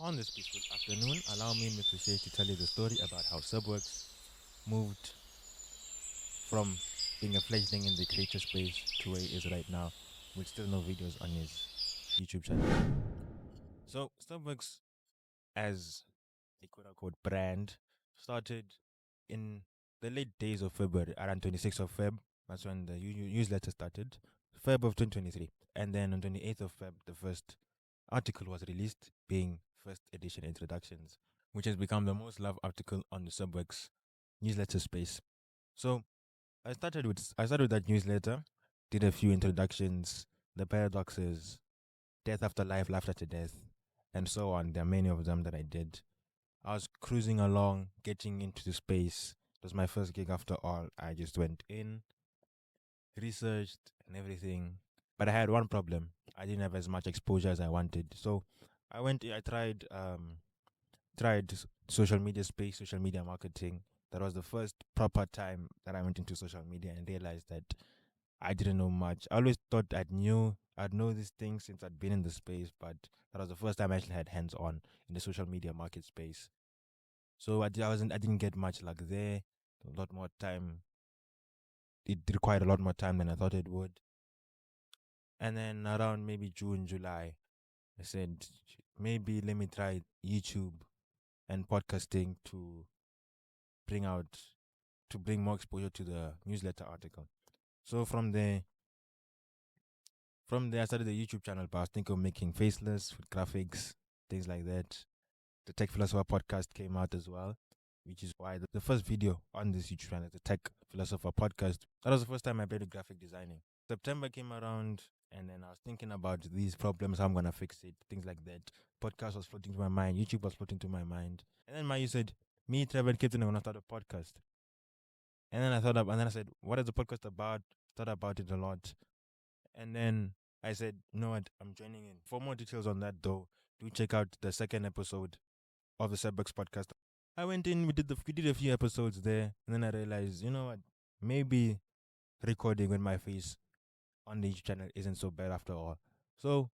On this peaceful afternoon, allow me, Mr. Sheikh, to tell you the story about how Sebworks moved from being a fledgling in the creator space to where he is right now, with still no videos on his YouTube channel. So, Sebworks, as a quote unquote brand, started in the late days of February, around 26th of Feb. That's when the newsletter started, Feb of 2023. And then on 28th of Feb, the first article was released, being first edition introductions, which has become the most loved article on the Subworks newsletter space. So I started with that newsletter, did a few introductions, the paradoxes, death after life, life after death, and so on. There are many of them that I did. I was cruising along, getting into the space. It was my first gig after all. I just went in, researched and everything. But I had one problem. I didn't have as much exposure as I wanted. So I tried social media space, social media marketing. That was the first proper time that I went into social media and realized that I didn't know much. I always thought I'd know these things since I'd been in the space, but that was the first time I actually had hands on in the social media market space. So I didn't get much luck there. A lot more time. It required a lot more time than I thought it would. And then around maybe June, July, I said maybe let me try YouTube and podcasting to bring out bring more exposure to the newsletter article. So from there I started the YouTube channel, but I was thinking of making faceless with graphics, things like that. The Tech Philosopher podcast came out as well, which is why the first video on this YouTube channel, the Tech Philosopher podcast, that was the first time I played with graphic designing. September came around, and then I was thinking about these problems, how I'm gonna fix it, things like that. Podcast was floating to my mind, YouTube was floating to my mind, and then Mayu said, "Me, Trevor, and Captain are gonna start a podcast." And then and then I said, "What is the podcast about?" Thought about it a lot, and then I said, "You know what? I'm joining in." For more details on that, though, do check out the second episode of the Sebworks podcast. I went in, we did a few episodes there, and then I realized, you know what? Maybe recording with my face on the YouTube channel isn't so bad after all. So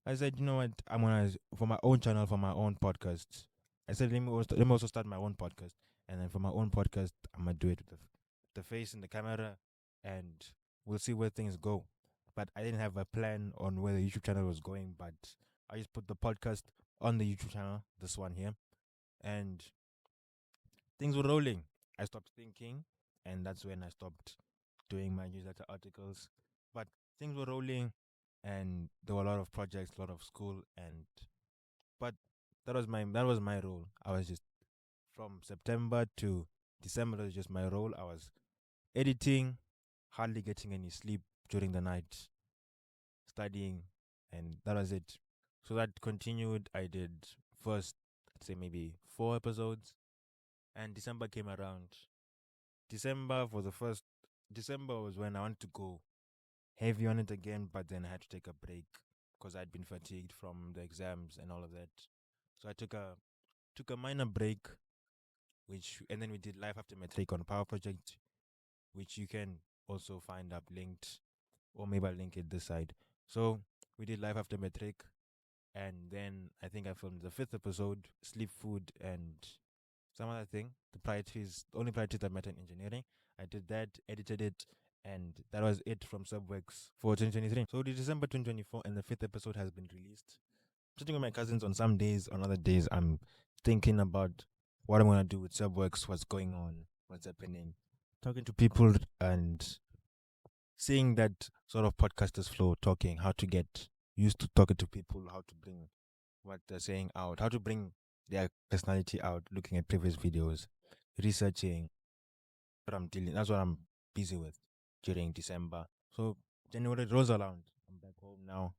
I said, you know what? I'm gonna for my own channel, for my own podcast. I said, let me also start my own podcast, and then for my own podcast, I'm gonna do it with the face and the camera, and we'll see where things go. But I didn't have a plan on where the YouTube channel was going, but I just put the podcast on the YouTube channel, this one here, and things were rolling. I stopped thinking, and that's when I stopped doing my newsletter articles. But things were rolling, and there were a lot of projects, a lot of school, and but that was my role. I was just from September to December. That was just my role. I was editing, hardly getting any sleep during the night, studying, and that was it. So that continued. I did first, I'd say maybe 4 episodes, and December came around. December for the first December was when I wanted to go heavy on it again, but then I had to take a break because I'd been fatigued from the exams and all of that. So I took a minor break, which and then we did life after matric on Power Project, which you can also find up linked, or maybe I'll link it this side. So we did life after matric, and then I think I filmed the fifth episode, sleep, food, and some other thing. The only priorities that matter in engineering. I did that, edited it, and that was it from Subworks for 2023. So the December 2024, and the fifth episode has been released. Sitting with my cousins on some days, on other days, I'm thinking about what I'm gonna do with Subworks, what's going on, what's happening, talking to people and seeing that sort of podcasters flow, talking, how to get used to talking to people, how to bring what they're saying out, how to bring their personality out, looking at previous videos, researching that's what I'm busy with during December. So January rolls around. I'm back home now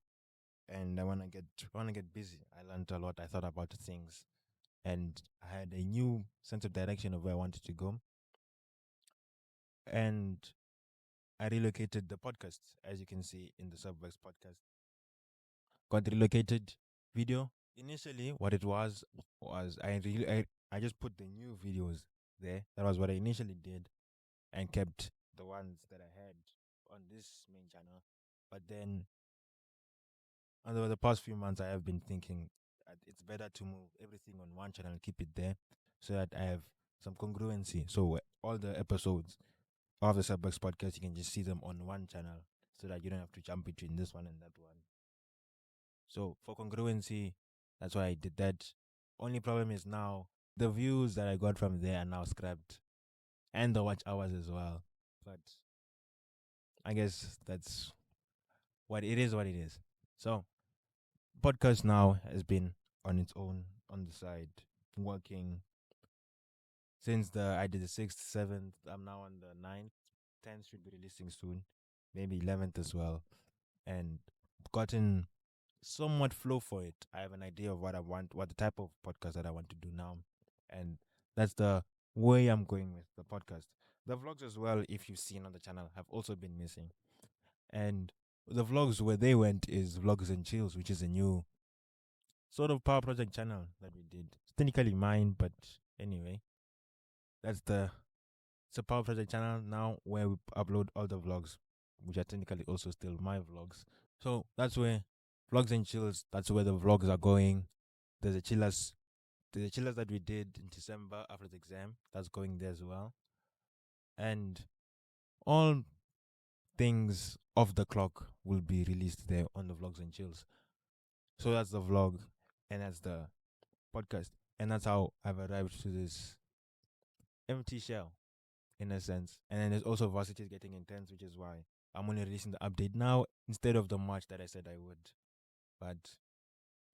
and I wanna get busy. I learned a lot, I thought about things, and I had a new sense of direction of where I wanted to go. And I relocated the podcast, as you can see in the Subverse podcast. Got relocated video. Initially, what it was I just put the new videos there. That was what I initially did, and kept the ones that I had on this main channel. But then over the past few months, I have been thinking it's better to move everything on one channel and keep it there so that I have some congruency. So all the episodes of the Sebworks podcast, you can just see them on one channel so that you don't have to jump between this one and that one. So for congruency, that's why I did that. Only problem is now the views that I got from there are now scrapped and the watch hours as well. But I guess that's what it is, what it is. So podcast now has been on its own on the side, working since I did the 6th, 7th. I'm now on the 9th. 10th should be releasing soon, maybe 11th as well. And gotten somewhat flow for it. I have an idea of what I want, what the type of podcast that I want to do now. And that's the way I'm going with the podcast. The vlogs as well, if you've seen on the channel, have also been missing. And the vlogs where they went is Vlogs&Chills, which is a new sort of power project channel that we did. It's technically mine, but anyway, that's it's a power project channel now where we upload all the vlogs, which are technically also still my vlogs. So that's where Vlogs&Chills, that's where the vlogs are going. There's a chillers that we did in December after the exam. That's going there as well. And all things off the clock will be released there on the Vlogs&Chills. So that's the vlog and that's the podcast. And that's how I've arrived to this empty shell in a sense. And then there's also varsity is getting intense, which is why I'm only releasing the update now instead of the March that I said I would. But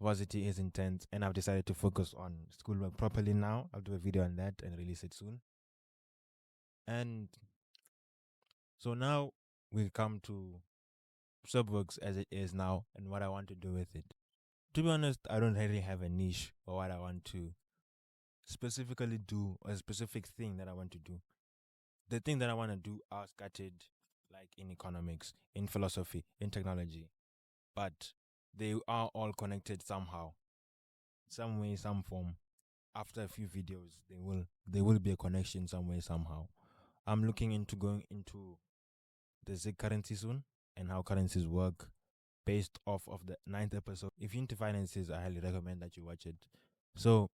varsity is intense and I've decided to focus on schoolwork properly now. I'll do a video on that and release it soon. And so now we come to Sebworks as it is now and what I want to do with it. To be honest, I don't really have a niche or what I want to specifically do or a specific thing that I want to do. The thing that I want to do are scattered like in economics, in philosophy, in technology, but they are all connected somehow, some way, some form. After a few videos, there will be a connection some way, somehow. I'm looking into going into the Zig currency soon and how currencies work based off of the 9th episode. If you're into finances, I highly recommend that you watch it. So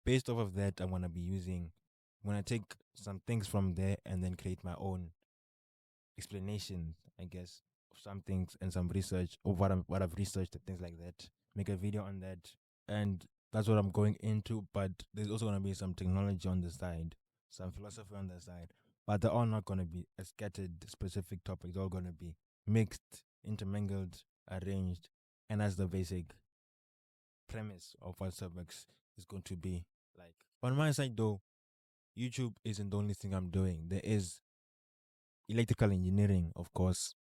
based off of that, I'm gonna take some things from there and then create my own explanations, I guess, of some things and some research of what I've researched and things like that. Make a video on that, and that's what I'm going into. But there's also gonna be some technology on the side, some philosophy on the side. But they're all not gonna be a scattered specific topics. They're all gonna be mixed, intermingled, arranged, and that's the basic premise of what Sebworks is going to be like. On my side, though, YouTube isn't the only thing I'm doing. There is electrical engineering, of course,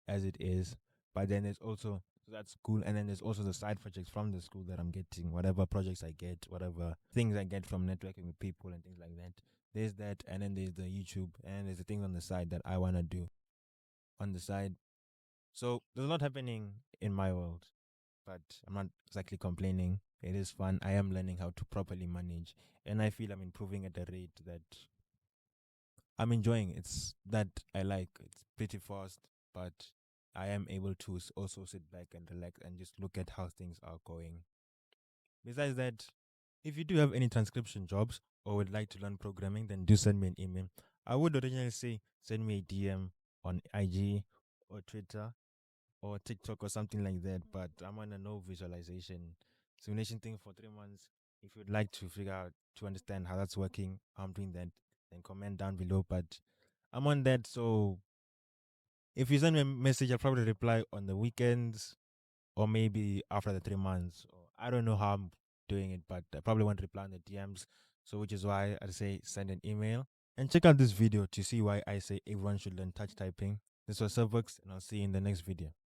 as it is. But then there's also that's cool, and then there's also the side projects from the school that I'm getting, whatever projects I get, whatever things I get from networking with people and things like that. There's that, and then there's the YouTube, and there's the thing on the side that I wanna do on the side. So there's a lot happening in my world, but I'm not exactly complaining. It is fun. I am learning how to properly manage, and I feel I'm improving at a rate that I'm enjoying. It's that I like. It's pretty fast, but I am able to also sit back and relax and just look at how things are going. Besides that, if you do have any transcription jobs or would like to learn programming, then do send me an email. I would originally say send me a DM on IG or Twitter or TikTok or something like that, but I'm on a no visualization simulation thing for 3 months. If you'd like to figure out to understand how that's working, I'm doing that, then comment down below. But I'm on that, so if you send me a message, I'll probably reply on the weekends or maybe after the 3 months. Or I don't know how I'm doing it, but I probably won't reply on the DMs. So which is why I say send an email and check out this video to see why I say everyone should learn touch typing. This was Sebworks, and I'll see you in the next video.